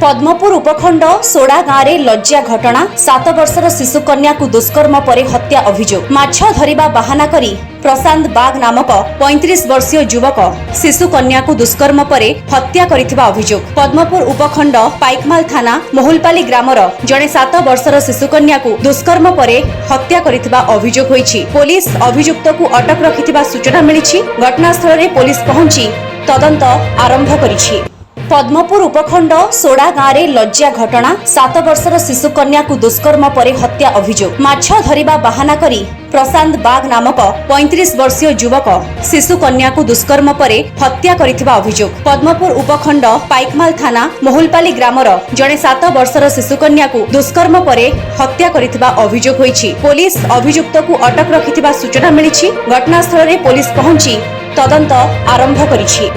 पद्मपुर उपखंड सोड़ा गाँव में लज्जा घटना 7 वर्षर शिशु कन्या को दुष्कर्म पर हत्या अभियोग। माछ धरिबा बहाना करी प्रशांत बाग नामक 35 वर्षीय युवक शिशु कन्या को दुष्कर्म पर हत्या करिथिबा अभियोग। पद्मपुर उपखंड पाइकमाल थाना मोहुलपाली ग्रामर जड़े 7 वर्षर शिशु कन्या को दुष्कर्म पर हत्या करिथिबा अभियोग होईछि। पुलिस अभियुक्त को अटक रखिथिबा सूचना मिलिछि। घटनास्थल रे पुलिस पहुंची तदंत आरंभ करिछि। पद्मपुर उपखंड सोड़ा गाँव में लज्जा घटना 7 वर्षर शिशु कन्या को दुष्कर्म पर हत्या अभियोग। माछ धरिबा बहाना करी प्रशांत बाग नामक 35 वर्षीय युवक शिशु कन्या को दुष्कर्म पर हत्या करिथिबा अभियोग। पद्मपुर उपखंड पाइकमाल थाना मोहुलपाली ग्रामर जड़े 7 वर्षर शिशु कन्या को दुष्कर्म पर हत्या करिथिबा अभियोग होईछि। पुलिस अभियुक्त को अटक रखिथिबा सूचना मिलिछि। घटनास्थल रे पुलिस पहुंची तदंत आरंभ करिछि।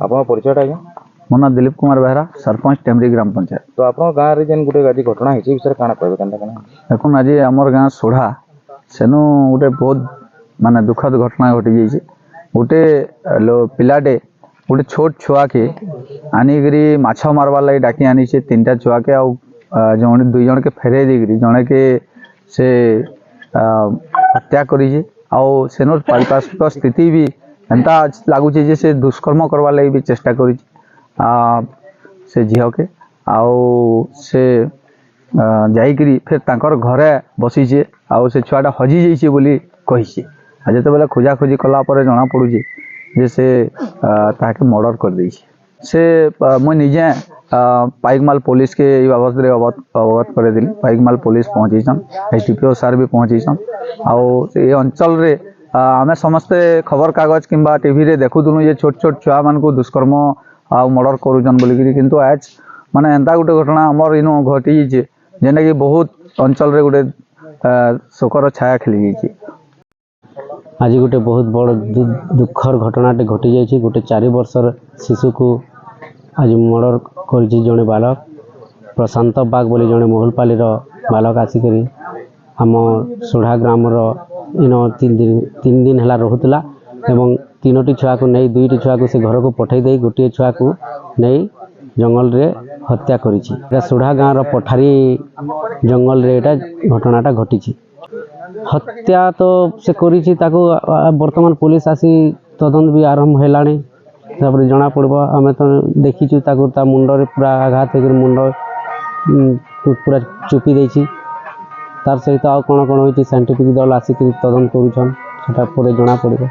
आपन परिचय आज्ञा मो ना दिलीप कुमार बेहरा सरपंच टेमरी ग्राम पंचायत। तो आप गाँव में जेन गोटे आज घटना होती विषय काना कहबे केनता केना देखुन आज आमर गाँ सोढ़ा सेनु गोटे बहुत माने दुखद घटना घटी जाइए। गोटे पिलाटे गोटे छोट छुआ के आनिकरी माछ मारवार लगी डाकी आनी से 3टा छुआ के जने 2 जन के फेरे देकरी जने के से हत्या करी सेनोर पारिपार्श्विक स्थिति भी एंता लगुचे जे से दुष्कर्म करवार लगी भी चेष्टा करी से झील के से जाइकरी फिर तांकर घरे बसीचे से छुआटा हजि जाइए बोली कही जिते बेले खोजाखोजी कलापर जना पड़ुचे जे से ताके मर्डर कर देइछे। से मुझे निजे पाइकमाल पुलिस के ये बाबद अवगत कर दिली। पाइकमाल पुलिस पहुँचीछन, एसडीपीओ सार भी पहुँचीछन। ये अंचल रे आमे समस्ते खबर कागज किंबा टीवी रे देखुदुनु जे छोट छोट छुआ मान को दुष्कर्म आ मर्डर करूछन बोलिकी, किंतु आज माने एंता गोटे घटना हमर इनो घटी जे जेना कि बहुत अंचल रे गोटे शोकर छाया खेली जाइए। आज गोटे बहुत बड़ दुखर घटनाटे घटी जाइए। गोटे 4 वर्षर शिशु को आज मर्डर कर जड़े बालक प्रशांत बाग बोली जड़े मोहुलपाली बालक आसिक आम सोढ़ा ग्रामर इन 3 दिन है रोला एवं 3टी छुआ को नहीं 2टी छुआ को से घर को पठे दे गोटे छुआ को नहीं जंगल रे हत्या करिछि। सोढ़ा गाँव पठारी जंगल रे एटा घटनाटा घटी। हत्या तो से करिछि ताको वर्तमान पुलिस आसी तदंत भी आरंभ हैलानी। तापर जना पड़बो आमे तो देखिछु ताको ता मुंड रे पूरा आघात होकर मुंड पूरा चुपी देछि। तार सहित आ कोन होइछि साइंटिफिक दल आसी तदंत करूछन सेटा परे जना पड़बो।